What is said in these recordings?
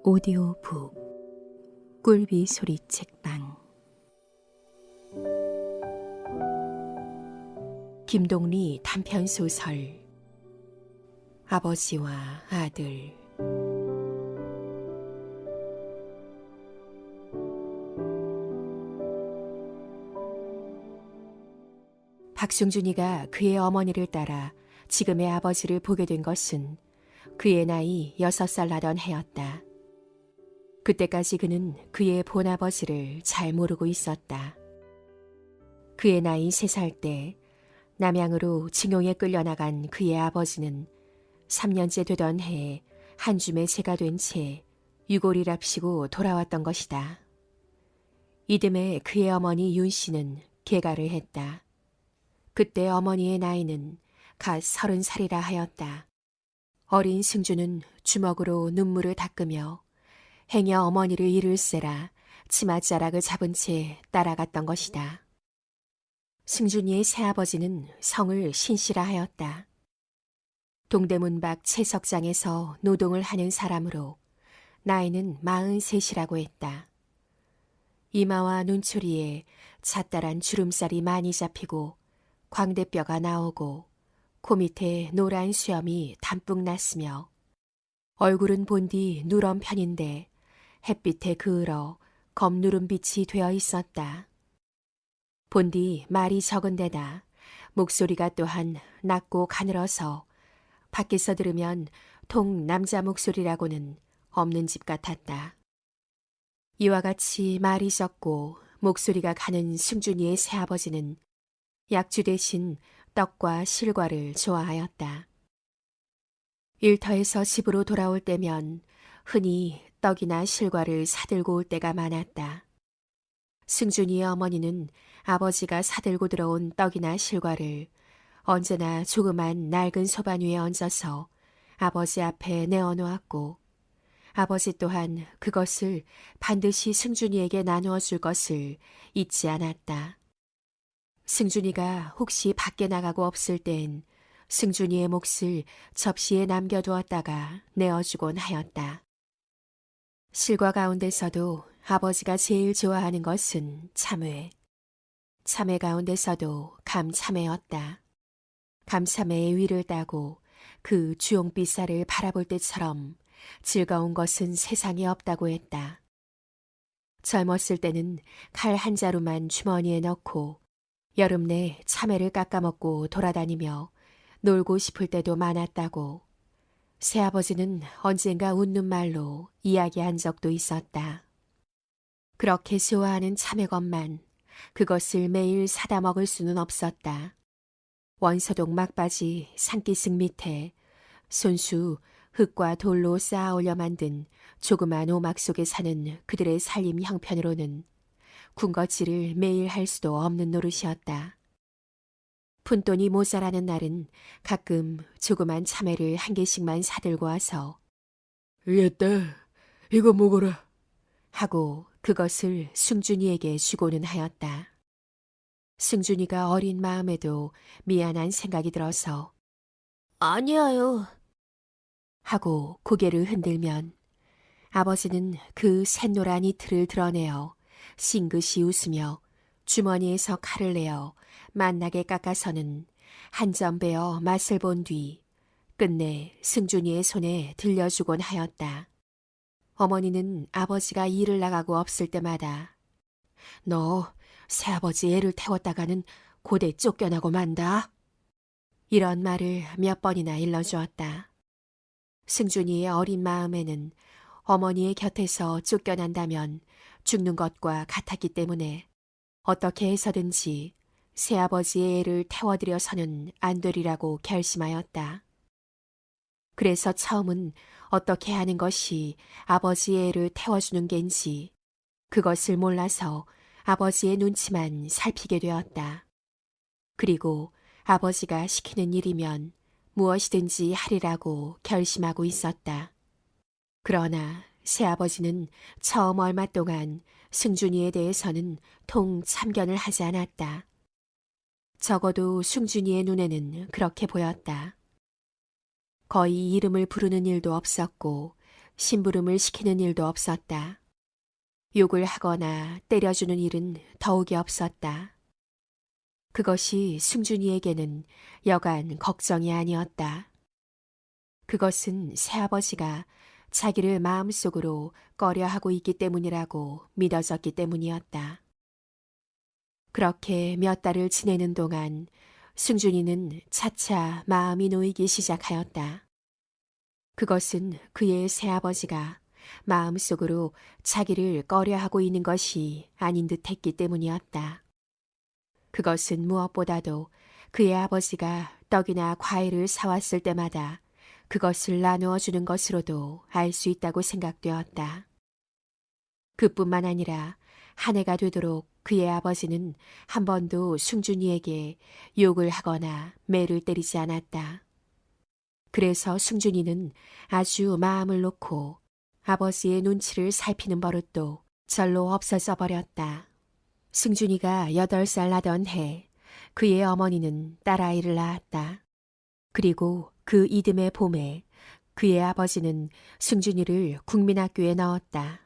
오디오북 꿀비 소리 책방. 김동리 단편소설 아버지와 아들. 박승준이가 그의 어머니를 따라 지금의 아버지를 보게 된 것은 그의 나이 6살 나던 해였다. 그때까지 그는 그의 본아버지를 잘 모르고 있었다. 그의 나이 3살 때 남양으로 징용에 끌려나간 그의 아버지는 3년째 되던 해에 한 줌의 새가 된 채 유골이랍시고 돌아왔던 것이다. 이듬해 그의 어머니 윤 씨는 개가를 했다. 그때 어머니의 나이는 갓 30살이라 하였다. 어린 승주는 주먹으로 눈물을 닦으며 행여 어머니를 잃을세라 치맛자락을 잡은 채 따라갔던 것이다. 승준이의 새아버지는 성을 신씨라 하였다. 동대문 밖 채석장에서 노동을 하는 사람으로 나이는 43이라고 했다. 이마와 눈초리에 잣달한 주름살이 많이 잡히고 광대뼈가 나오고 코 밑에 노란 수염이 담뿍 났으며 얼굴은 본디 누런 편인데 햇빛에 그을어 검누른빛이 되어 있었다. 본디 말이 적은 데다 목소리가 또한 낮고 가늘어서 밖에서 들으면 통 남자 목소리라고는 없는 집 같았다. 이와 같이 말이 적고 목소리가 가는 승준이의 새아버지는 약주 대신 떡과 실과를 좋아하였다. 일터에서 집으로 돌아올 때면 흔히 떡이나 실과를 사들고 올 때가 많았다. 승준이의 어머니는 아버지가 사들고 들어온 떡이나 실과를 언제나 조그만 낡은 소반 위에 얹어서 아버지 앞에 내어놓았고 아버지 또한 그것을 반드시 승준이에게 나누어 줄 것을 잊지 않았다. 승준이가 혹시 밖에 나가고 없을 땐 승준이의 몫을 접시에 남겨두었다가 내어주곤 하였다. 실과 가운데서도 아버지가 제일 좋아하는 것은 참외. 참외 가운데서도 감참외였다. 감참외의 위를 따고 그 주홍빛살을 바라볼 때처럼 즐거운 것은 세상에 없다고 했다. 젊었을 때는 칼 한 자루만 주머니에 넣고 여름 내 참외를 깎아먹고 돌아다니며 놀고 싶을 때도 많았다고 새아버지는 언젠가 웃는 말로 이야기한 적도 있었다. 그렇게 좋아하는 참외것만 그것을 매일 사다 먹을 수는 없었다. 원서동 막바지 산기슭 밑에 손수 흙과 돌로 쌓아 올려 만든 조그만 오막 속에 사는 그들의 살림 형편으로는 군것질을 매일 할 수도 없는 노릇이었다. 푼돈이 모자라는 날은 가끔 조그만 참외를 한 개씩만 사들고 와서 얘따, 이거 먹어라 하고 그것을 승준이에게 주고는 하였다. 승준이가 어린 마음에도 미안한 생각이 들어서 아니에요 하고 고개를 흔들면 아버지는 그 샛노란 이틀을 드러내어 싱긋이 웃으며 주머니에서 칼을 내어 맛나게 깎아서는 한 점 베어 맛을 본 뒤 끝내 승준이의 손에 들려주곤 하였다. 어머니는 아버지가 일을 나가고 없을 때마다 너 새아버지 애를 태웠다가는 고대 쫓겨나고 만다. 이런 말을 몇 번이나 일러주었다. 승준이의 어린 마음에는 어머니의 곁에서 쫓겨난다면 죽는 것과 같았기 때문에 어떻게 해서든지 새아버지의 애를 태워드려서는 안 되리라고 결심하였다. 그래서 처음은 어떻게 하는 것이 아버지의 애를 태워주는 겐지 그것을 몰라서 아버지의 눈치만 살피게 되었다. 그리고 아버지가 시키는 일이면 무엇이든지 하리라고 결심하고 있었다. 그러나 새아버지는 처음 얼마 동안 승준이에 대해서는 통 참견을 하지 않았다. 적어도 승준이의 눈에는 그렇게 보였다. 거의 이름을 부르는 일도 없었고 심부름을 시키는 일도 없었다. 욕을 하거나 때려주는 일은 더욱이 없었다. 그것이 승준이에게는 여간 걱정이 아니었다. 그것은 새아버지가 자기를 마음속으로 꺼려하고 있기 때문이라고 믿어졌기 때문이었다. 그렇게 몇 달을 지내는 동안 승준이는 차차 마음이 놓이기 시작하였다. 그것은 그의 새아버지가 마음속으로 자기를 꺼려하고 있는 것이 아닌 듯했기 때문이었다. 그것은 무엇보다도 그의 아버지가 떡이나 과일을 사왔을 때마다 그것을 나누어 주는 것으로도 알 수 있다고 생각되었다. 그뿐만 아니라 한 해가 되도록 그의 아버지는 한 번도 승준이에게 욕을 하거나 매를 때리지 않았다. 그래서 승준이는 아주 마음을 놓고 아버지의 눈치를 살피는 버릇도 절로 없어져 버렸다. 승준이가 8살 나던 해 그의 어머니는 딸아이를 낳았다. 그리고 그 이듬해 봄에 그의 아버지는 승준이를 국민학교에 넣었다.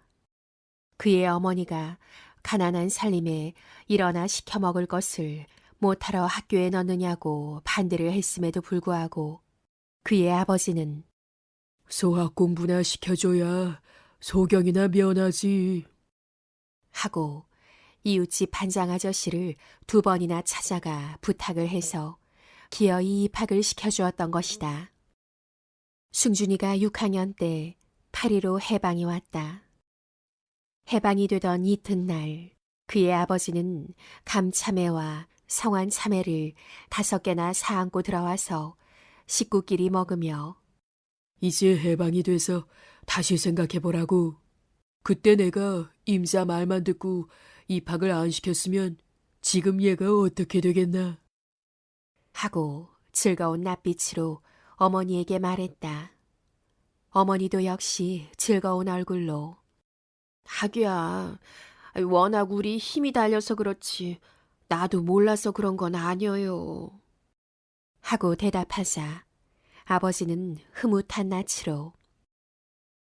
그의 어머니가 가난한 살림에 일어나 시켜 먹을 것을 못하러 학교에 넣느냐고 반대를 했음에도 불구하고 그의 아버지는 소학 공부나 시켜줘야 소경이나 면하지. 하고 이웃집 반장 아저씨를 2번이나 찾아가 부탁을 해서 기어이 입학을 시켜주었던 것이다. 승준이가 6학년 때 파리로 해방이 왔다. 해방이 되던 이튿날 그의 아버지는 감참외와 성안참외를 5개나 사안고 들어와서 식구끼리 먹으며 이제 해방이 돼서 다시 생각해보라고. 그때 내가 임자 말만 듣고 입학을 안 시켰으면 지금 얘가 어떻게 되겠나. 하고 즐거운 낯빛으로 어머니에게 말했다. 어머니도 역시 즐거운 얼굴로 하기야, 워낙 우리 힘이 달려서 그렇지 나도 몰라서 그런 건 아니어요. 하고 대답하자 아버지는 흐뭇한 낯으로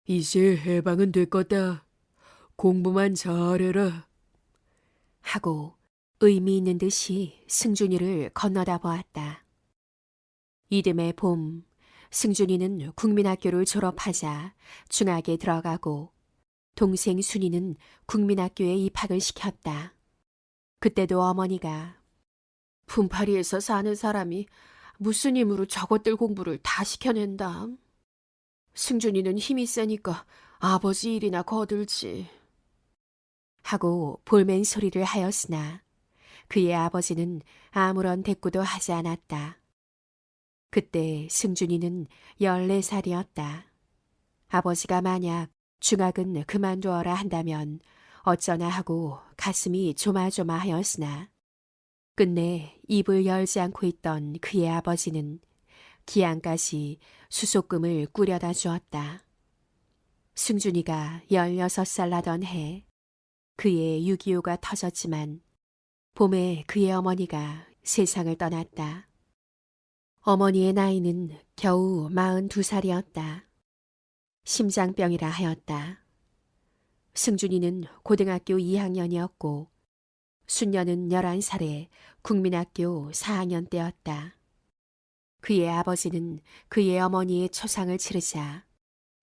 이제 해방은 됐겠다. 공부만 잘해라. 하고 의미 있는 듯이 승준이를 건너다 보았다. 이듬해 봄, 승준이는 국민학교를 졸업하자 중학에 들어가고 동생 순이는 국민학교에 입학을 시켰다. 그때도 어머니가 품팔이에서 사는 사람이 무슨 힘으로 저것들 공부를 다 시켜낸다. 승준이는 힘이 세니까 아버지 일이나 거들지. 하고 볼멘 소리를 하였으나 그의 아버지는 아무런 대꾸도 하지 않았다. 그때 승준이는 14살이었다. 아버지가 만약 중학은 그만두어라 한다면 어쩌나 하고 가슴이 조마조마하였으나 끝내 입을 열지 않고 있던 그의 아버지는 기안까지 수속금을 꾸려다 주었다. 승준이가 16살 나던 해 그의 6.25가 터졌지만 봄에 그의 어머니가 세상을 떠났다. 어머니의 나이는 겨우 42살이었다. 심장병이라 하였다. 승준이는 고등학교 2학년이었고 순녀는 11살에 국민학교 4학년 때였다. 그의 아버지는 그의 어머니의 초상을 치르자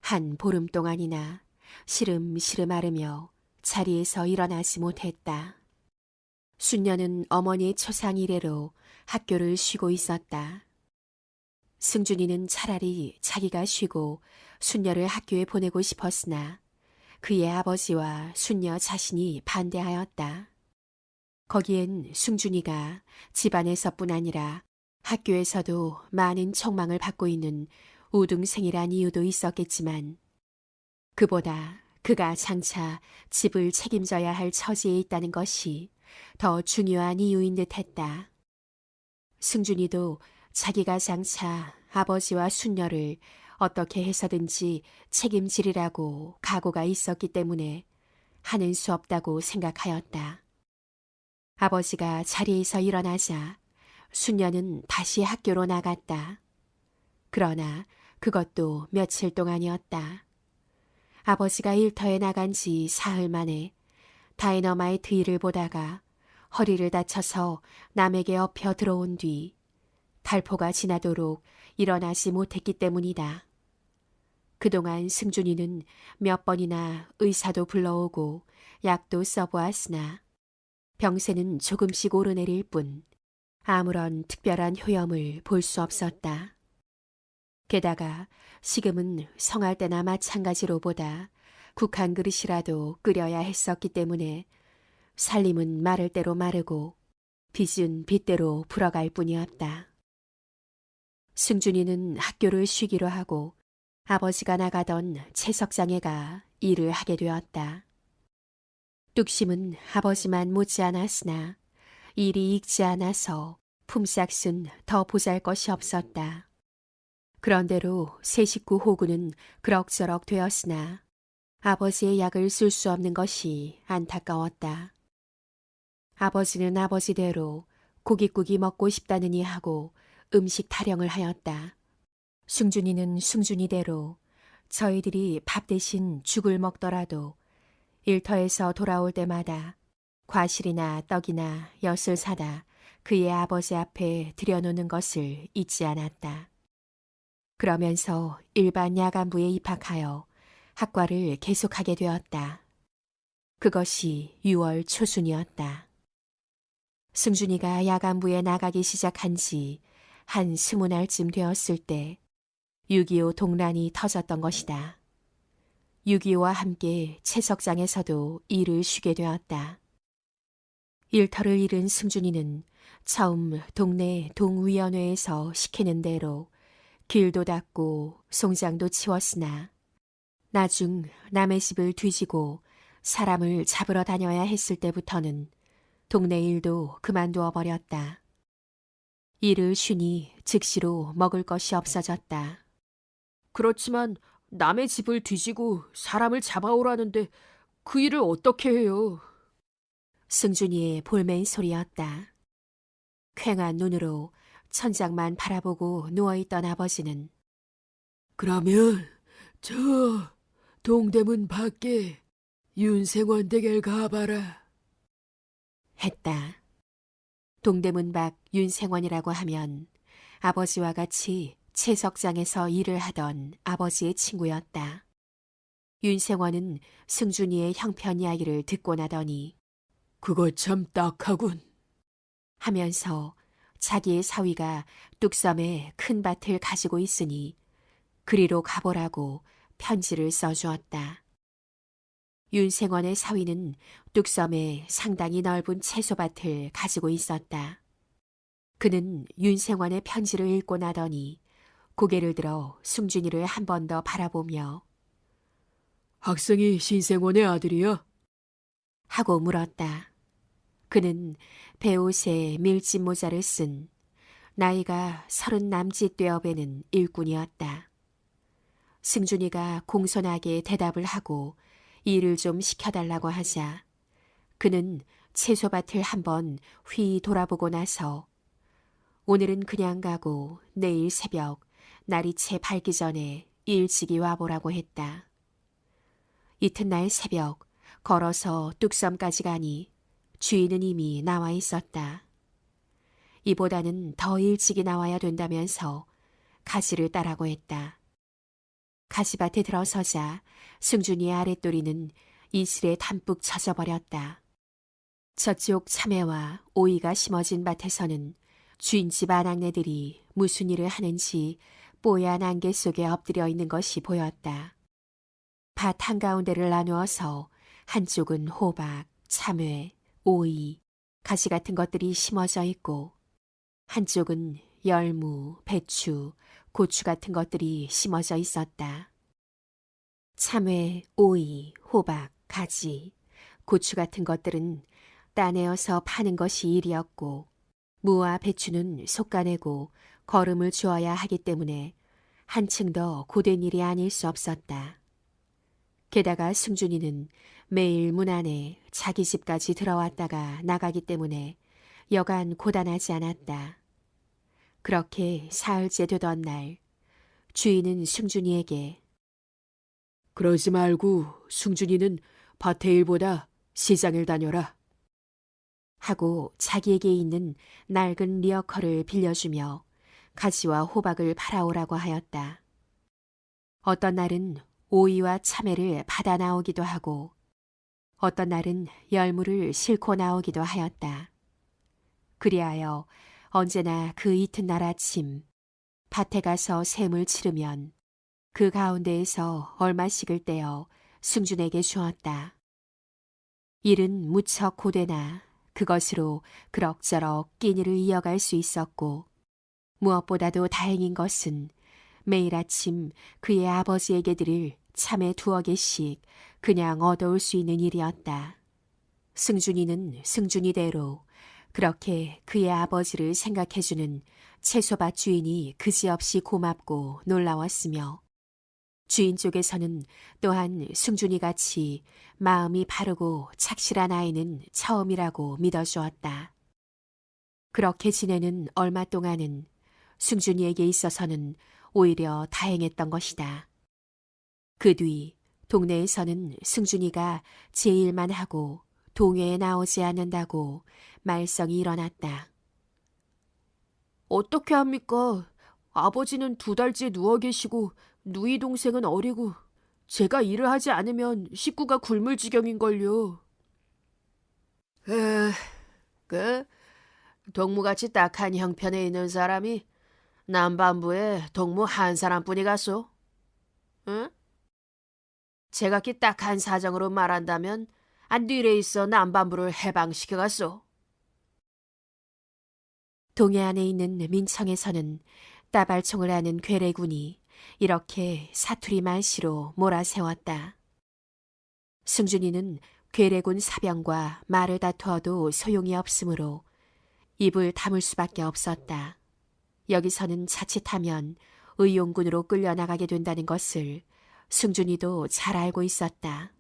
한 보름 동안이나 시름시름 앓으며 자리에서 일어나지 못했다. 순녀는 어머니의 초상 이래로 학교를 쉬고 있었다. 승준이는 차라리 자기가 쉬고 순녀를 학교에 보내고 싶었으나 그의 아버지와 순녀 자신이 반대하였다. 거기엔 승준이가 집안에서뿐 아니라 학교에서도 많은 책망을 받고 있는 우등생이란 이유도 있었겠지만 그보다 그가 장차 집을 책임져야 할 처지에 있다는 것이 더 중요한 이유인 듯했다. 승준이도 자기가 장차 아버지와 순녀를 어떻게 해서든지 책임지리라고 각오가 있었기 때문에 하는 수 없다고 생각하였다. 아버지가 자리에서 일어나자 순녀는 다시 학교로 나갔다. 그러나 그것도 며칠 동안이었다. 아버지가 일터에 나간 지 사흘 만에 다이너마이트 일을 보다가 허리를 다쳐서 남에게 엎혀 들어온 뒤 달포가 지나도록 일어나지 못했기 때문이다. 그동안 승준이는 몇 번이나 의사도 불러오고 약도 써보았으나 병세는 조금씩 오르내릴 뿐 아무런 특별한 효험을 볼 수 없었다. 게다가 식음은 성할 때나 마찬가지로 보다 국한 그릇이라도 끓여야 했었기 때문에 살림은 마를 대로 마르고 빚은 빚대로 불어갈 뿐이었다. 승준이는 학교를 쉬기로 하고 아버지가 나가던 채석장애가 일을 하게 되었다. 뚝심은 아버지만 못지않았으나 일이 익지 않아서 품삯은 더 보잘것이 없었다. 그런대로 새 식구 호구는 그럭저럭 되었으나 아버지의 약을 쓸 수 없는 것이 안타까웠다. 아버지는 아버지대로 고깃국이 먹고 싶다느니 하고 음식 타령을 하였다. 승준이는 승준이대로 저희들이 밥 대신 죽을 먹더라도 일터에서 돌아올 때마다 과실이나 떡이나 엿을 사다 그의 아버지 앞에 들여놓는 것을 잊지 않았다. 그러면서 일반 야간부에 입학하여 학과를 계속하게 되었다. 그것이 6월 초순이었다. 승준이가 야간부에 나가기 시작한 지 한 20날쯤 되었을 때 6.25 동란이 터졌던 것이다. 6.25와 함께 채석장에서도 일을 쉬게 되었다. 일터를 잃은 승준이는 처음 동네 동위원회에서 시키는 대로 길도 닦고 송장도 치웠으나 나중 남의 집을 뒤지고 사람을 잡으러 다녀야 했을 때부터는 동네 일도 그만두어 버렸다. 일을 쉬니 즉시로 먹을 것이 없어졌다. 그렇지만 남의 집을 뒤지고 사람을 잡아오라는데 그 일을 어떻게 해요? 승준이의 볼멘 소리였다. 퀭한 눈으로 천장만 바라보고 누워있던 아버지는 그러면 저 동대문 밖에 윤생원 댁을 가봐라. 했다. 동대문 밖 윤생원이라고 하면 아버지와 같이 채석장에서 일을 하던 아버지의 친구였다. 윤생원은 승준이의 형편 이야기를 듣고 나더니 그거 참 딱하군. 하면서 자기의 사위가 뚝섬에 큰 밭을 가지고 있으니 그리로 가보라고 편지를 써주었다. 윤생원의 사위는 뚝섬에 상당히 넓은 채소밭을 가지고 있었다. 그는 윤생원의 편지를 읽고 나더니 고개를 들어 승준이를 한 번 더 바라보며 학생이 신생원의 아들이야? 하고 물었다. 그는 배옷에 밀짚 모자를 쓴 나이가 30 남짓 되어배는 일꾼이었다. 승준이가 공손하게 대답을 하고 일을 좀 시켜달라고 하자 그는 채소밭을 한번 휘 돌아보고 나서 오늘은 그냥 가고 내일 새벽 날이 채 밝기 전에 일찍이 와보라고 했다. 이튿날 새벽 걸어서 뚝섬까지 가니 주인은 이미 나와 있었다. 이보다는 더 일찍이 나와야 된다면서 가지를 따라고 했다. 가지밭에 들어서자 승준이의 아랫도리는 이슬에 담뿍 젖어버렸다. 저쪽 참외와 오이가 심어진 밭에서는 주인집 아낙네들이 무슨 일을 하는지 뽀얀 안개 속에 엎드려 있는 것이 보였다. 밭 한가운데를 나누어서 한쪽은 호박, 참외, 오이, 가지 같은 것들이 심어져 있고 한쪽은 열무, 배추, 고추 같은 것들이 심어져 있었다. 참외, 오이, 호박, 가지, 고추 같은 것들은 따내어서 파는 것이 일이었고 무와 배추는 솎아내고 거름을 주어야 하기 때문에 한층 더 고된 일이 아닐 수 없었다. 게다가 승준이는 매일 문 안에 자기 집까지 들어왔다가 나가기 때문에 여간 고단하지 않았다. 그렇게 사흘째 되던 날 주인은 승준이에게 그러지 말고 승준이는 밭에 일보다 시장을 다녀라. 하고 자기에게 있는 낡은 리어커를 빌려주며 가지와 호박을 팔아오라고 하였다. 어떤 날은 오이와 참외를 받아 나오기도 하고 어떤 날은 열무를 싣고 나오기도 하였다. 그리하여 언제나 그 이튿날 아침 밭에 가서 셈을 치르면 그 가운데에서 얼마씩을 떼어 승준에게 주었다. 일은 무척 고되나 그것으로 그럭저럭 끼니를 이어갈 수 있었고 무엇보다도 다행인 것은 매일 아침 그의 아버지에게 드릴 참외 2개씩 그냥 얻어올 수 있는 일이었다. 승준이는 승준이대로 그렇게 그의 아버지를 생각해주는 채소밭 주인이 그지없이 고맙고 놀라웠으며 주인 쪽에서는 또한 승준이같이 마음이 바르고 착실한 아이는 처음이라고 믿어주었다. 그렇게 지내는 얼마 동안은 승준이에게 있어서는 오히려 다행했던 것이다. 그 뒤 동네에서는 승준이가 제 일만 하고 동회에 나오지 않는다고 말썽이 일어났다. 어떻게 합니까? 아버지는 2달째 누워 계시고 누이 동생은 어리고 제가 일을 하지 않으면 식구가 굶을 지경인걸요. 동무같이 딱한 형편에 있는 사람이 남반부에 동무 한 사람뿐이가소. 응? 제가 딱한 사정으로 말한다면 뒤에 있어 남반부를 해방시켜갔소. 동해 안에 있는 민청에서는 따발총을 하는 괴뢰군이 이렇게 사투리 말씨로 몰아세웠다. 승준이는 괴뢰군 사병과 말을 다투어도 소용이 없으므로 입을 다물 수밖에 없었다. 여기서는 자칫하면 의용군으로 끌려나가게 된다는 것을 승준이도 잘 알고 있었다.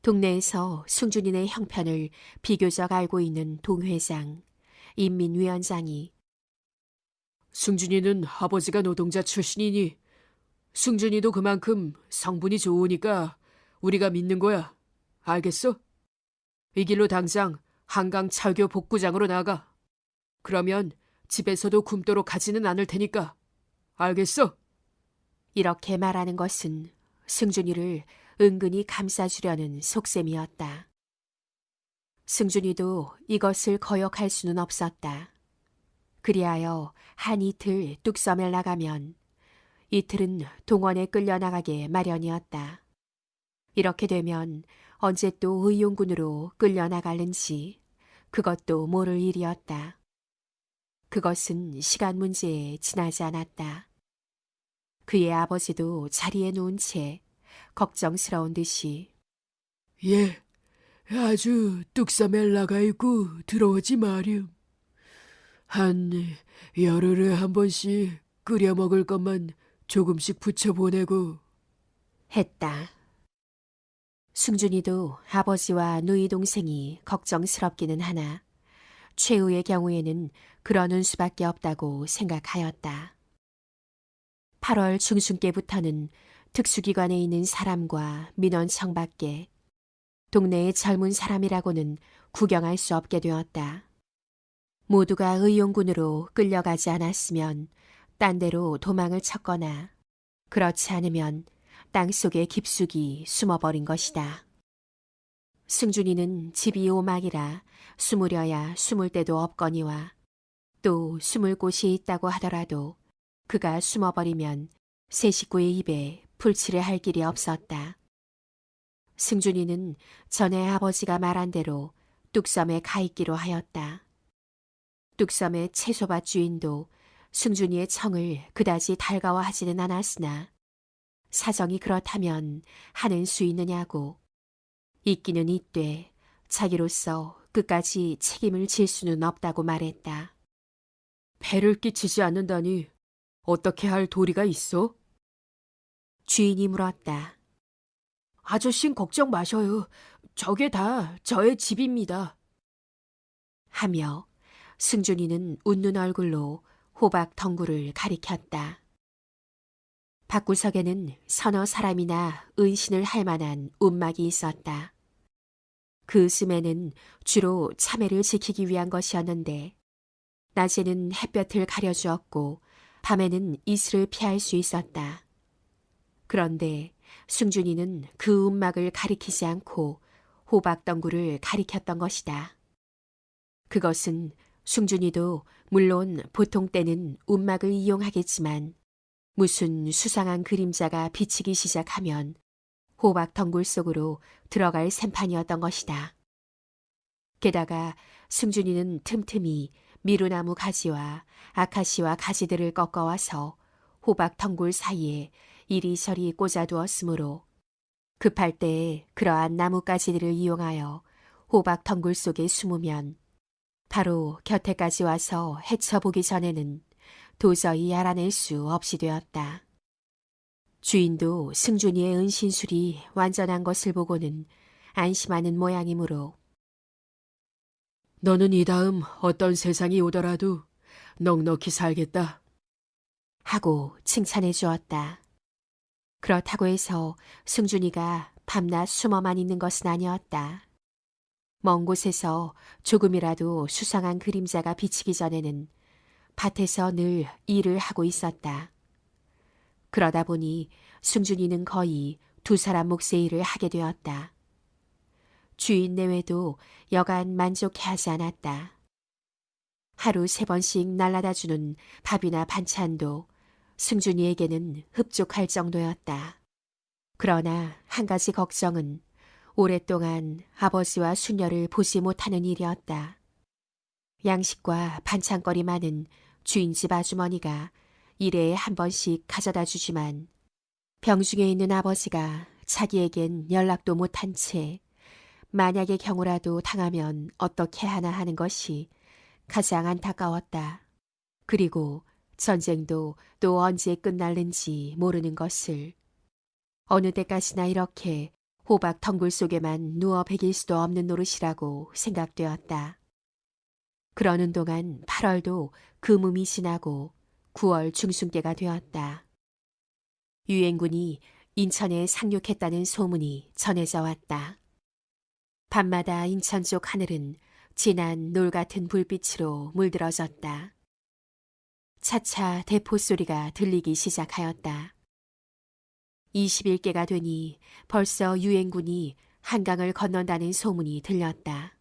동네에서 승준이네 형편을 비교적 알고 있는 동회장, 인민위원장이 승준이는 아버지가 노동자 출신이니 승준이도 그만큼 성분이 좋으니까 우리가 믿는 거야. 알겠어? 이 길로 당장 한강 차교 복구장으로 나가. 그러면 집에서도 굶도록 가지는 않을 테니까. 알겠어? 이렇게 말하는 것은 승준이를 은근히 감싸주려는 속셈이었다. 승준이도 이것을 거역할 수는 없었다. 그리하여 한 이틀 뚝섬에 나가면 이틀은 동원에 끌려나가게 마련이었다. 이렇게 되면 언제 또 의용군으로 끌려나갈는지 그것도 모를 일이었다. 그것은 시간 문제에 지나지 않았다. 그의 아버지도 자리에 누운 채 걱정스러운 듯이 예, 아주 뚝섬에 나가 있고 들어오지 마렴. 한 열흘에 한 번씩 끓여 먹을 것만 조금씩 부쳐보내고. 했다. 승준이도 아버지와 누이 동생이 걱정스럽기는 하나 최후의 경우에는 그러는 수밖에 없다고 생각하였다. 8월 중순께부터는 특수기관에 있는 사람과 민원청 밖에 동네의 젊은 사람이라고는 구경할 수 없게 되었다. 모두가 의용군으로 끌려가지 않았으면 딴 데로 도망을 쳤거나 그렇지 않으면 땅속에 깊숙이 숨어버린 것이다. 승준이는 집이 오막이라 숨으려야 숨을 데도 없거니와 또 숨을 곳이 있다고 하더라도 그가 숨어버리면 새 식구의 입에 풀칠을 할 길이 없었다. 승준이는 전에 아버지가 말한 대로 뚝섬에 가 있기로 하였다. 뚝섬의 채소밭 주인도 승준이의 청을 그다지 달가워하지는 않았으나 사정이 그렇다면 하는 수 있느냐고 있기는 있되 자기로서 끝까지 책임을 질 수는 없다고 말했다. 배를 끼치지 않는다니 어떻게 할 도리가 있어? 주인이 물었다. 아저씨는 걱정 마셔요. 저게 다 저의 집입니다. 하며 승준이는 웃는 얼굴로 호박 덩굴을 가리켰다. 밭구석에는 서너 사람이나 은신을 할 만한 움막이 있었다. 그 씀에는 주로 참외를 지키기 위한 것이었는데 낮에는 햇볕을 가려주었고 밤에는 이슬을 피할 수 있었다. 그런데 승준이는 그 움막을 가리키지 않고 호박덩굴을 가리켰던 것이다. 그것은 승준이도 물론 보통 때는 움막을 이용하겠지만 무슨 수상한 그림자가 비치기 시작하면 호박덩굴 속으로 들어갈 샘판이었던 것이다. 게다가 승준이는 틈틈이 미루나무 가지와 아카시와 가지들을 꺾어와서 호박덩굴 사이에 이리저리 꽂아두었으므로 급할 때에 그러한 나뭇가지들을 이용하여 호박덩굴 속에 숨으면 바로 곁에까지 와서 헤쳐보기 전에는 도저히 알아낼 수 없이 되었다. 주인도 승준이의 은신술이 완전한 것을 보고는 안심하는 모양이므로 너는 이 다음 어떤 세상이 오더라도 넉넉히 살겠다. 하고 칭찬해 주었다. 그렇다고 해서 승준이가 밤낮 숨어만 있는 것은 아니었다. 먼 곳에서 조금이라도 수상한 그림자가 비치기 전에는 밭에서 늘 일을 하고 있었다. 그러다 보니 승준이는 거의 두 사람 몫의 일을 하게 되었다. 주인 내외도 여간 만족해하지 않았다. 하루 3번씩 날라다 주는 밥이나 반찬도 승준이에게는 흡족할 정도였다. 그러나 한 가지 걱정은 오랫동안 아버지와 수녀를 보지 못하는 일이었다. 양식과 반찬거리만은 주인집 아주머니가 일회에 한 번씩 가져다 주지만 병중에 있는 아버지가 자기에겐 연락도 못한 채 만약의 경우라도 당하면 어떻게 하나 하는 것이 가장 안타까웠다. 그리고 전쟁도 또 언제 끝날는지 모르는 것을 어느 때까지나 이렇게 호박 덩굴 속에만 누워 베길 수도 없는 노릇이라고 생각되었다. 그러는 동안 8월도 금음이 지나고 9월 중순께가 되었다. 유엔군이 인천에 상륙했다는 소문이 전해져 왔다. 밤마다 인천 쪽 하늘은 진한 놀 같은 불빛으로 물들어졌다. 차차 대포 소리가 들리기 시작하였다. 20일께가 되니 벌써 유엔군이 한강을 건넌다는 소문이 들렸다.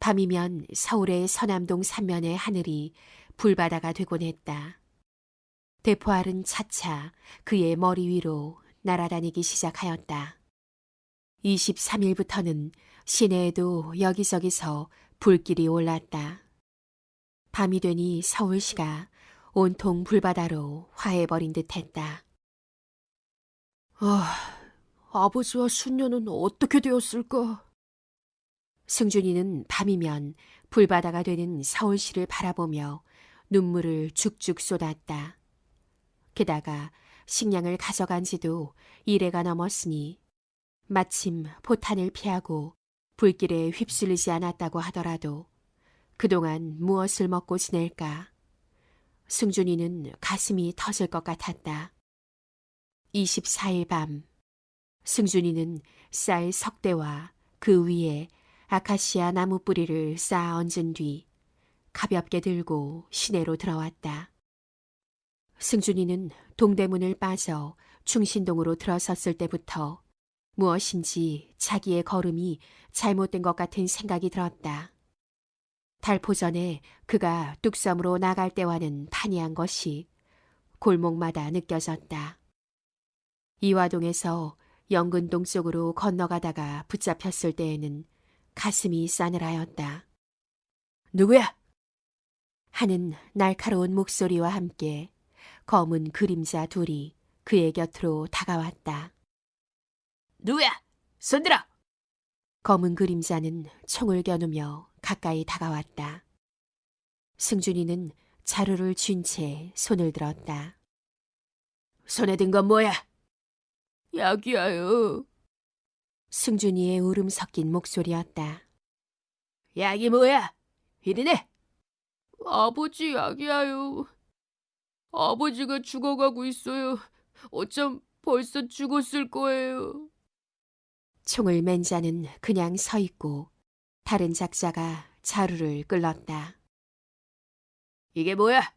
밤이면 서울의 서남동 삼면의 하늘이 불바다가 되곤 했다. 대포알은 차차 그의 머리 위로 날아다니기 시작하였다. 23일부터는 시내에도 여기저기서 불길이 올랐다. 밤이 되니 서울시가 온통 불바다로 화해버린 듯했다. 아버지와 순녀는 어떻게 되었을까? 승준이는 밤이면 불바다가 되는 서울시를 바라보며 눈물을 죽죽 쏟았다. 게다가 식량을 가져간 지도 1회가 넘었으니 마침 포탄을 피하고 불길에 휩쓸리지 않았다고 하더라도 그동안 무엇을 먹고 지낼까? 승준이는 가슴이 터질 것 같았다. 24일 밤, 승준이는 쌀 석대와 그 위에 아카시아 나무 뿌리를 쌓아 얹은 뒤 가볍게 들고 시내로 들어왔다. 승준이는 동대문을 빠져 충신동으로 들어섰을 때부터 무엇인지 자기의 걸음이 잘못된 것 같은 생각이 들었다. 달포 전에 그가 뚝섬으로 나갈 때와는 판이한 것이 골목마다 느껴졌다. 이화동에서 영근동 쪽으로 건너가다가 붙잡혔을 때에는 가슴이 싸늘하였다. 누구야? 하는 날카로운 목소리와 함께 검은 그림자 둘이 그의 곁으로 다가왔다. 누구야? 손들어! 검은 그림자는 총을 겨누며 가까이 다가왔다. 승준이는 자루를 쥔 채 손을 들었다. 손에 든 건 뭐야? 약이야요. 승준이의 울음 섞인 목소리였다. 약이 뭐야? 이리네. 아버지 약이야요. 아버지가 죽어가고 있어요. 어쩜 벌써 죽었을 거예요. 총을 맨 자는 그냥 서 있고 다른 작자가 자루를 끌렀다. 이게 뭐야?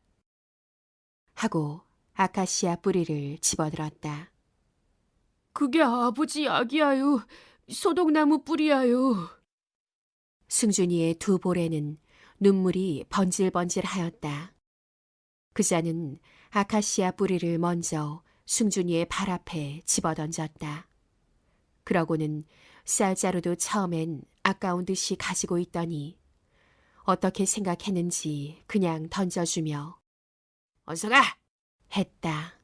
하고 아카시아 뿌리를 집어들었다. 그게 아버지 약이야요. 소독나무 뿌리야요. 승준이의 두 볼에는 눈물이 번질번질하였다. 그자는 아카시아 뿌리를 먼저 승준이의 발 앞에 집어던졌다. 그러고는 쌀자루도 처음엔 아까운 듯이 가지고 있더니 어떻게 생각했는지 그냥 던져주며 어서 가! 했다.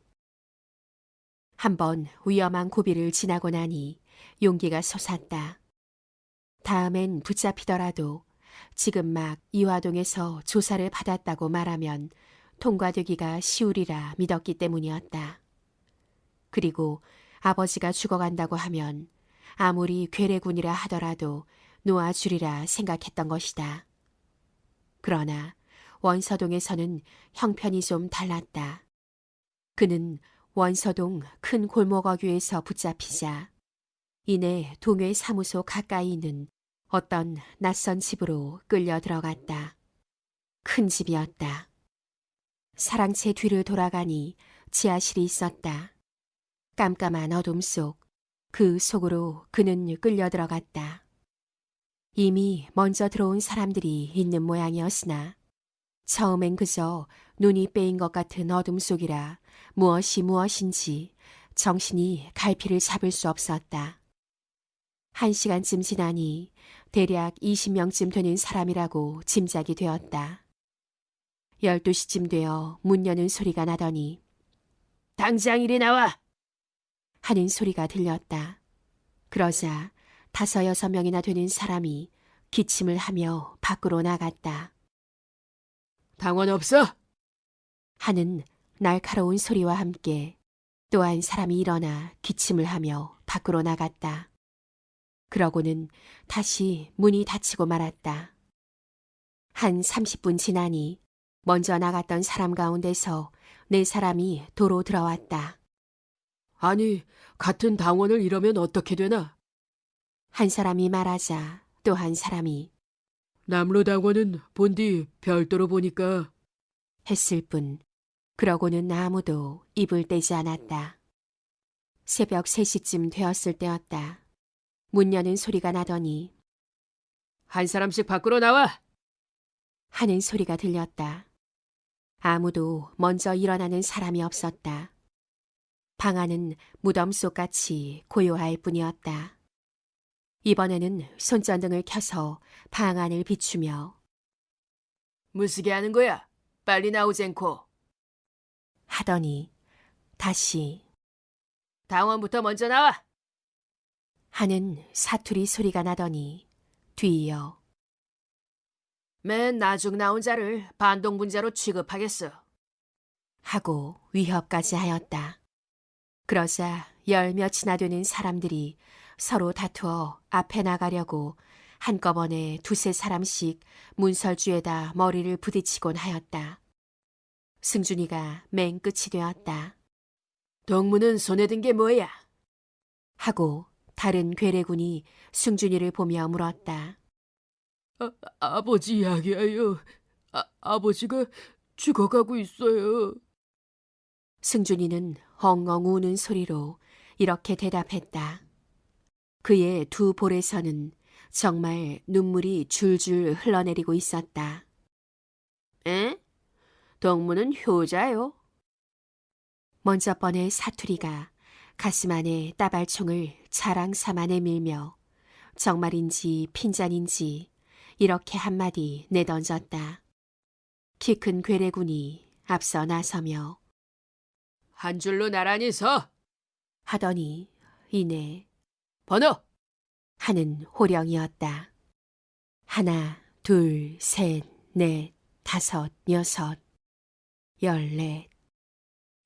한번 위험한 고비를 지나고 나니 용기가 솟았다. 다음엔 붙잡히더라도 지금 막 이화동에서 조사를 받았다고 말하면 통과되기가 쉬우리라 믿었기 때문이었다. 그리고 아버지가 죽어간다고 하면 아무리 괴뢰군이라 하더라도 놓아주리라 생각했던 것이다. 그러나 원서동에서는 형편이 좀 달랐다. 그는 원서동 큰 골목어귀에서 붙잡히자 이내 동해 사무소 가까이 있는 어떤 낯선 집으로 끌려 들어갔다. 큰 집이었다. 사랑채 뒤를 돌아가니 지하실이 있었다. 깜깜한 어둠 속 그 속으로 그는 끌려 들어갔다. 이미 먼저 들어온 사람들이 있는 모양이었으나 처음엔 그저 눈이 빼인 것 같은 어둠 속이라 무엇이 무엇인지 정신이 갈피를 잡을 수 없었다. 1시간쯤 지나니 대략 20명쯤 되는 사람이라고 짐작이 되었다. 12시쯤 되어 문 여는 소리가 나더니 당장 이리 나와! 하는 소리가 들렸다. 그러자 5, 6명이나 되는 사람이 기침을 하며 밖으로 나갔다. 당원 없어? 하는 날카로운 소리와 함께 또 한 사람이 일어나 기침을 하며 밖으로 나갔다. 그러고는 다시 문이 닫히고 말았다. 한 30분 지나니 먼저 나갔던 사람 가운데서 4사람이 도로 들어왔다. 아니, 같은 당원을 이러면 어떻게 되나? 한 사람이 말하자 또 한 사람이 남로 당원은 본디 별도로 보니까 했을 뿐 그러고는 아무도 입을 떼지 않았다. 새벽 3시쯤 되었을 때였다. 문 여는 소리가 나더니 한 사람씩 밖으로 나와! 하는 소리가 들렸다. 아무도 먼저 일어나는 사람이 없었다. 방 안은 무덤 속같이 고요할 뿐이었다. 이번에는 손전등을 켜서 방 안을 비추며 무스게 하는 거야? 빨리 나오젠코. 하더니 다시 당원부터 먼저 나와! 하는 사투리 소리가 나더니 뒤이어 맨 나중 나온 자를 반동분자로 취급하겠어. 하고 위협까지 하였다. 그러자 10몇이나 되는 사람들이 서로 다투어 앞에 나가려고 한꺼번에 2~3사람씩 문설주에다 머리를 부딪히곤 하였다. 승준이가 맨 끝이 되었다. 동무는 손에 든 게 뭐야? 하고 다른 괴뢰군이 승준이를 보며 물었다. 아버지 이야기예요. 아버지가 죽어가고 있어요. 승준이는 엉엉 우는 소리로 이렇게 대답했다. 그의 두 볼에서는 정말 눈물이 줄줄 흘러내리고 있었다. 에? 동무는 효자요. 먼저 번의 사투리가 가슴 안에 따발총을 자랑 삼아 내밀며 정말인지 핀잔인지 이렇게 한마디 내던졌다. 키 큰 괴뢰군이 앞서 나서며 한 줄로 나란히 서! 하더니 이내 번호! 하는 호령이었다. 1, 2, 3, 4, 5, 6, 14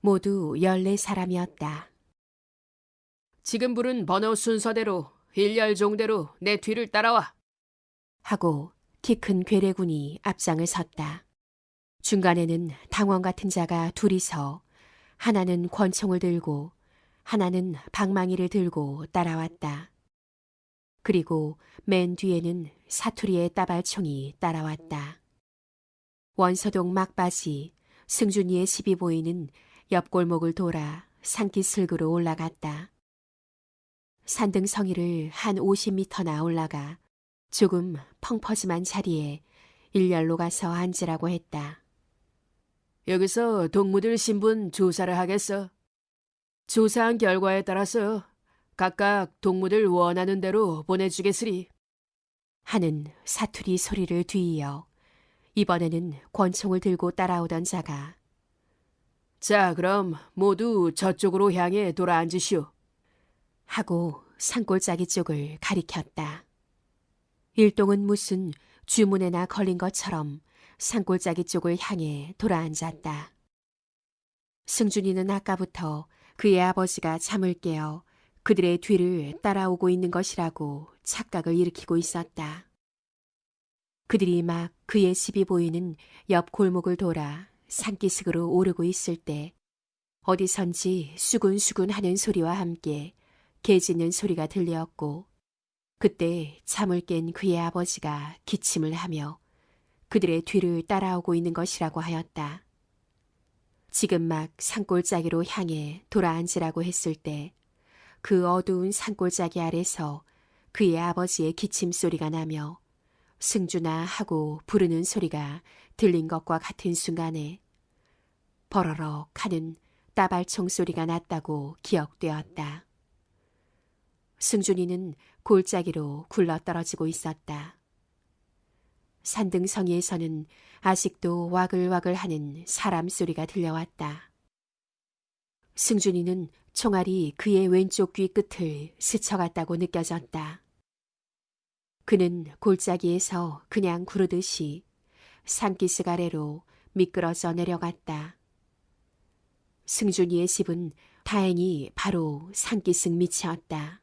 모두 14사람이었다. 지금 부른 번호 순서대로 일렬종대로 내 뒤를 따라와. 하고 키 큰 괴뢰군이 앞장을 섰다. 중간에는 당원 같은 자가 둘이서 하나는 권총을 들고 하나는 방망이를 들고 따라왔다. 그리고 맨 뒤에는 사투리의 따발총이 따라왔다. 원서동 막바지 승준이의 집이 보이는 옆골목을 돌아 산기슭으로 올라갔다. 산등성이를 한 50m나 올라가 조금 펑퍼짐한 자리에 일렬로 가서 앉으라고 했다. 여기서 동무들 신분 조사를 하겠어. 조사한 결과에 따라서 각각 동무들 원하는 대로 보내주겠으리. 하는 사투리 소리를 뒤이어 이번에는 권총을 들고 따라오던 자가 자, 그럼 모두 저쪽으로 향해 돌아앉으시오. 하고 산골짜기 쪽을 가리켰다. 일동은 무슨 주문에나 걸린 것처럼 산골짜기 쪽을 향해 돌아앉았다. 승준이는 아까부터 그의 아버지가 잠을 깨어 그들의 뒤를 따라오고 있는 것이라고 착각을 일으키고 있었다. 그들이 막 그의 집이 보이는 옆 골목을 돌아 산기슭으로 오르고 있을 때 어디선지 수군수군 하는 소리와 함께 개 짖는 소리가 들렸고 그때 잠을 깬 그의 아버지가 기침을 하며 그들의 뒤를 따라오고 있는 것이라고 하였다. 지금 막 산골짜기로 향해 돌아앉으라고 했을 때 그 어두운 산골짜기 아래서 그의 아버지의 기침 소리가 나며 승준아 하고 부르는 소리가 들린 것과 같은 순간에 버러럭 하는 따발총 소리가 났다고 기억되었다. 승준이는 골짜기로 굴러떨어지고 있었다. 산등성이에서는 아직도 와글와글 하는 사람 소리가 들려왔다. 승준이는 총알이 그의 왼쪽 귀 끝을 스쳐갔다고 느껴졌다. 그는 골짜기에서 그냥 구르듯이 산기슭 아래로 미끄러져 내려갔다. 승준이의 집은 다행히 바로 산기슭 밑이었다.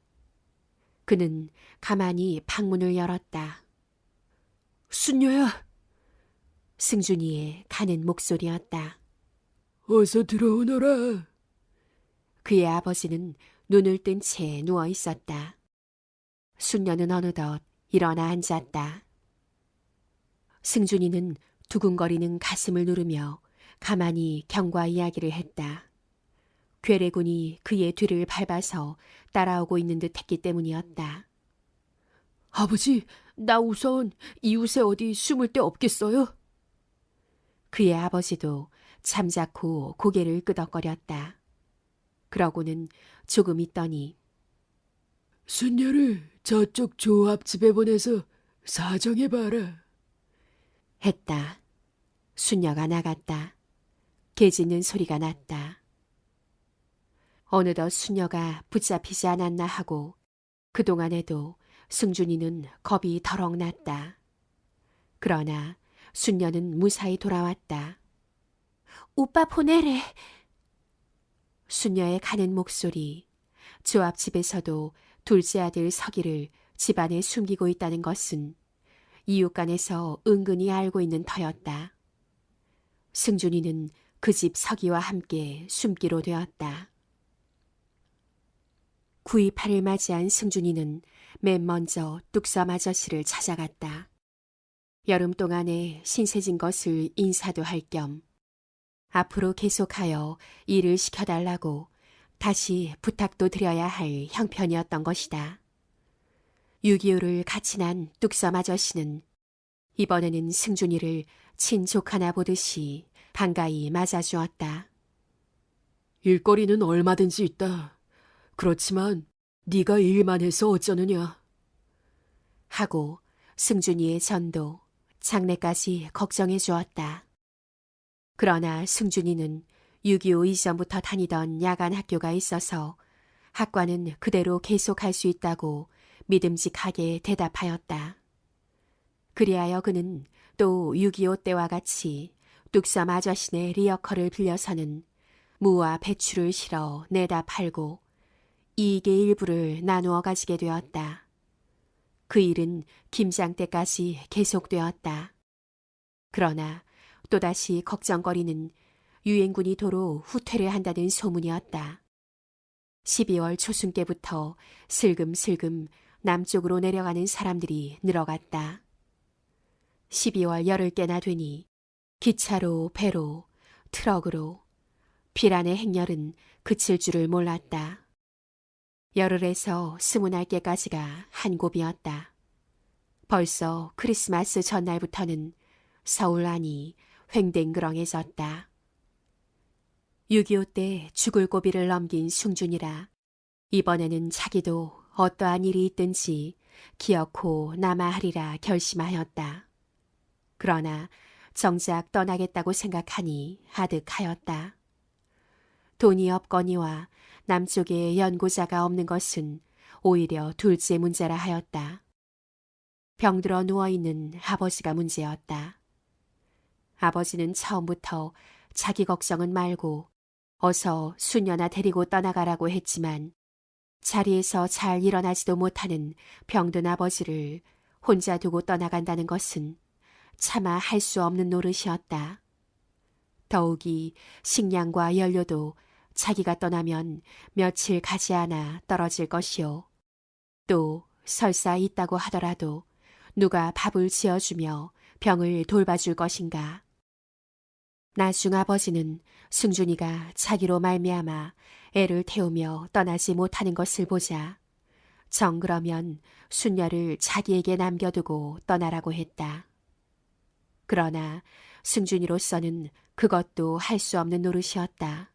그는 가만히 방문을 열었다. 순녀야, 승준이의 가는 목소리였다. 어서 들어오너라. 그의 아버지는 눈을 뜬 채 누워 있었다. 순녀는 어느덧 일어나 앉았다. 승준이는 두근거리는 가슴을 누르며 가만히 경과 이야기를 했다. 괴뢰군이 그의 뒤를 밟아서 따라오고 있는 듯 했기 때문이었다. 아버지, 나 우선 이웃에 어디 숨을 데 없겠어요? 그의 아버지도 잠자코 고개를 끄덕거렸다. 그러고는 조금 있더니 순녀를 저쪽 조합집에 보내서 사정해봐라. 했다. 순녀가 나갔다. 개 짖는 소리가 났다. 어느덧 순녀가 붙잡히지 않았나 하고 그동안에도 승준이는 겁이 더럭 났다. 그러나 순녀는 무사히 돌아왔다. 오빠 보내래. 순녀의 가는 목소리, 조합집에서도 둘째 아들 서기를 집안에 숨기고 있다는 것은 이웃간에서 은근히 알고 있는 터였다. 승준이는 그 집 서기와 함께 숨기로 되었다. 9.28을 맞이한 승준이는 맨 먼저 뚝섬 아저씨를 찾아갔다. 여름 동안에 신세진 것을 인사도 할 겸 앞으로 계속하여 일을 시켜달라고 다시 부탁도 드려야 할 형편이었던 것이다. 6.25를 같이 난 뚝섬 아저씨는 이번에는 승준이를 친조카나 보듯이 반가이 맞아주었다. 일거리는 얼마든지 있다. 그렇지만 네가 일만 해서 어쩌느냐. 하고 승준이의 전도, 장래까지 걱정해 주었다. 그러나 승준이는 6.25 이전부터 다니던 야간 학교가 있어서 학과는 그대로 계속할 수 있다고 믿음직하게 대답하였다. 그리하여 그는 또 6.25 때와 같이 뚝섬 아저씨네 리어커를 빌려서는 무와 배추를 실어 내다 팔고 이익의 일부를 나누어 가지게 되었다. 그 일은 김장 때까지 계속되었다. 그러나 또다시 걱정거리는 유엔군이 도로 후퇴를 한다는 소문이었다. 12월 초순께부터 슬금슬금 남쪽으로 내려가는 사람들이 늘어갔다. 12월 열흘께나 되니 기차로, 배로, 트럭으로 비란의 행렬은 그칠 줄을 몰랐다. 열흘에서 20날께까지가 한 곱이었다. 벌써 크리스마스 전날부터는 서울 안이 횡댕그렁해졌다. 6.25 때 죽을 고비를 넘긴 숭준이라 이번에는 자기도 어떠한 일이 있든지 기어코 남아 하리라 결심하였다. 그러나 정작 떠나겠다고 생각하니 아득하였다. 돈이 없거니와 남쪽에 연고자가 없는 것은 오히려 둘째 문제라 하였다. 병들어 누워있는 아버지가 문제였다. 아버지는 처음부터 자기 걱정은 말고 어서 수녀나 데리고 떠나가라고 했지만 자리에서 잘 일어나지도 못하는 병든 아버지를 혼자 두고 떠나간다는 것은 차마 할 수 없는 노릇이었다. 더욱이 식량과 연료도 자기가 떠나면 며칠 가지 않아 떨어질 것이요. 또 설사 있다고 하더라도 누가 밥을 지어주며 병을 돌봐줄 것인가. 나중 아버지는 승준이가 자기로 말미암아 애를 태우며 떠나지 못하는 것을 보자 정 그러면 순녀를 자기에게 남겨두고 떠나라고 했다. 그러나 승준이로서는 그것도 할 수 없는 노릇이었다.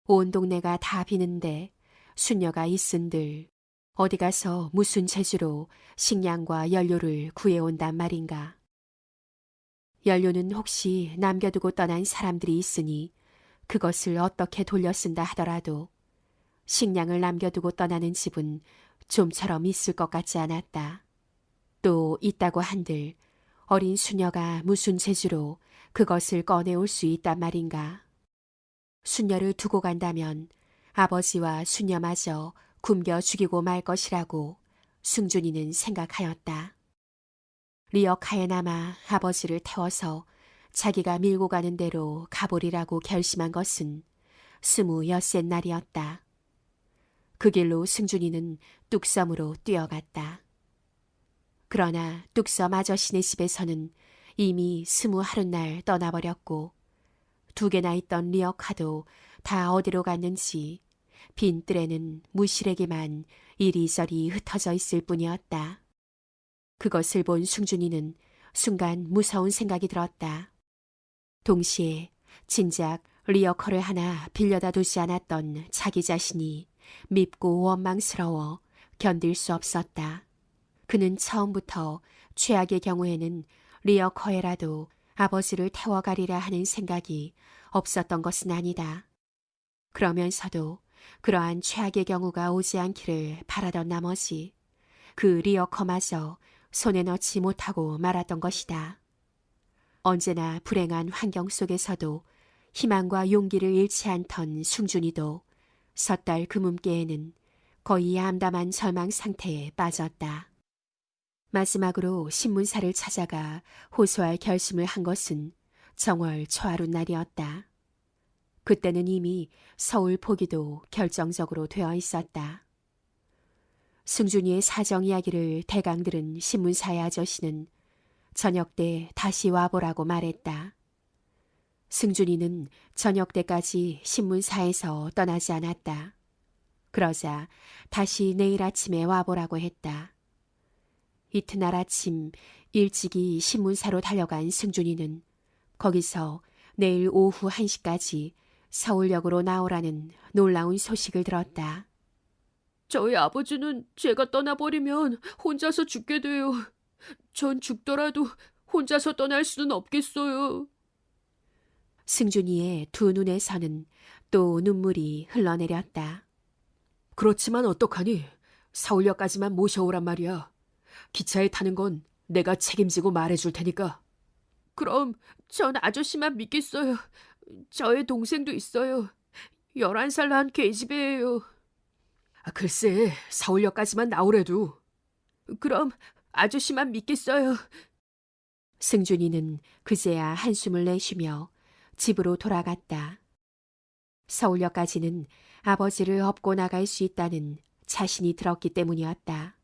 온 동네가 다 비는데 순녀가 있은들 어디 가서 무슨 재주로 식량과 연료를 구해온단 말인가. 연료는 혹시 남겨두고 떠난 사람들이 있으니 그것을 어떻게 돌려 쓴다 하더라도 식량을 남겨두고 떠나는 집은 좀처럼 있을 것 같지 않았다. 또 있다고 한들 어린 수녀가 무슨 재주로 그것을 꺼내올 수 있단 말인가. 수녀를 두고 간다면 아버지와 수녀마저 굶겨 죽이고 말 것이라고 승준이는 생각하였다. 리어카에 남아 아버지를 태워서 자기가 밀고 가는 대로 가보리라고 결심한 것은 26째 날이었다. 그 길로 승준이는 뚝섬으로 뛰어갔다. 그러나 뚝섬 아저씨네 집에서는 이미 21날 떠나버렸고 2개나 있던 리어카도 다 어디로 갔는지 빈 뜰에는 무시래기만 이리저리 흩어져 있을 뿐이었다. 그것을 본 승준이는 순간 무서운 생각이 들었다. 동시에 진작 리어커를 하나 빌려다 두지 않았던 자기 자신이 밉고 원망스러워 견딜 수 없었다. 그는 처음부터 최악의 경우에는 리어커에라도 아버지를 태워가리라 하는 생각이 없었던 것은 아니다. 그러면서도 그러한 최악의 경우가 오지 않기를 바라던 나머지 그 리어커마저 손에 넣지 못하고 말았던 것이다. 언제나 불행한 환경 속에서도 희망과 용기를 잃지 않던 승준이도 섣달 금음께에는 거의 암담한 절망 상태에 빠졌다. 마지막으로 신문사를 찾아가 호소할 결심을 한 것은 정월 초하루 날이었다. 그때는 이미 서울 포기도 결정적으로 되어 있었다. 승준이의 사정 이야기를 대강 들은 신문사의 아저씨는 저녁 때 다시 와보라고 말했다. 승준이는 저녁 때까지 신문사에서 떠나지 않았다. 그러자 다시 내일 아침에 와보라고 했다. 이튿날 아침 일찍이 신문사로 달려간 승준이는 거기서 내일 오후 1시까지 서울역으로 나오라는 놀라운 소식을 들었다. 저희 아버지는 제가 떠나버리면 혼자서 죽게 돼요. 전 죽더라도 혼자서 떠날 수는 없겠어요. 승준이의 두 눈에서는 또 눈물이 흘러내렸다. 그렇지만 어떡하니? 서울역까지만 모셔오란 말이야. 기차에 타는 건 내가 책임지고 말해줄 테니까. 그럼 전 아저씨만 믿겠어요. 저의 동생도 있어요. 11살 난 계집애예요. 글쎄, 서울역까지만 나오래도. 그럼 아저씨만 믿겠어요. 승준이는 그제야 한숨을 내쉬며 집으로 돌아갔다. 서울역까지는 아버지를 업고 나갈 수 있다는 자신이 들었기 때문이었다.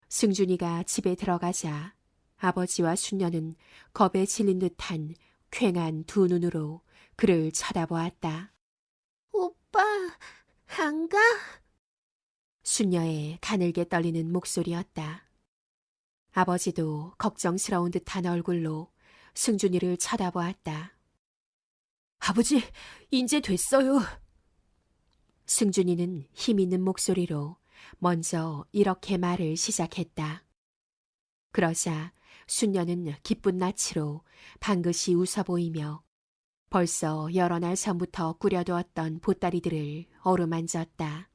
승준이가 집에 들어가자 아버지와 순녀는 겁에 질린 듯한 퀭한 두 눈으로 그를 쳐다보았다. 오빠, 안 가? 순녀의 가늘게 떨리는 목소리였다. 아버지도 걱정스러운 듯한 얼굴로 승준이를 쳐다보았다. 아버지, 이제 됐어요. 승준이는 힘있는 목소리로 먼저 이렇게 말을 시작했다. 그러자 순녀는 기쁜 낯으로 방긋이 웃어 보이며 벌써 여러 날 전부터 꾸려두었던 보따리들을 어루만졌다.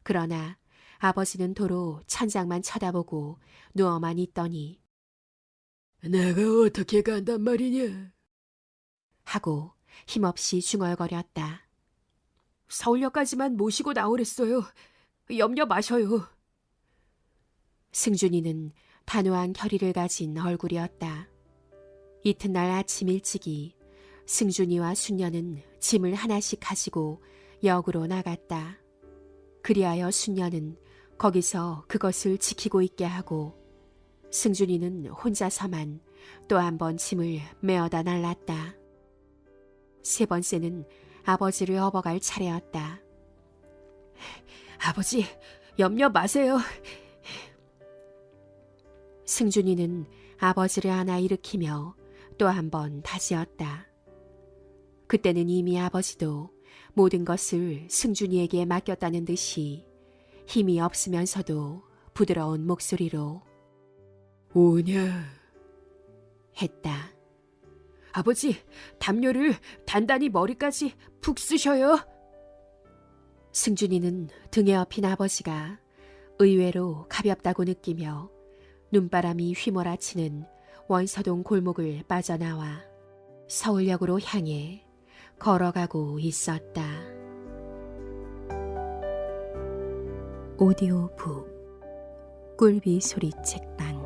그러나 아버지는 도로 천장만 쳐다보고 누워만 있더니 내가 어떻게 간단 말이냐? 하고 힘없이 중얼거렸다. 서울역까지만 모시고 나오랬어요. 염려 마셔요. 승준이는 단호한 결의를 가진 얼굴이었다. 이튿날 아침 일찍이 승준이와 순녀는 짐을 하나씩 가지고 역으로 나갔다. 그리하여 순녀는 거기서 그것을 지키고 있게 하고 승준이는 혼자서만 또 한 번 짐을 메어다 날랐다. 세 번째는 아버지를 업어갈 차례였다. 아버지, 염려 마세요. 승준이는 아버지를 안아 일으키며 또 한 번 다지었다. 그때는 이미 아버지도 모든 것을 승준이에게 맡겼다는 듯이 힘이 없으면서도 부드러운 목소리로 오냐? 했다. 아버지, 담요를 단단히 머리까지 푹 쓰셔요. 승준이는 등에 업힌 아버지가 의외로 가볍다고 느끼며 눈바람이 휘몰아치는 원서동 골목을 빠져나와 서울역으로 향해 걸어가고 있었다. 오디오북 꿀비 소리 책방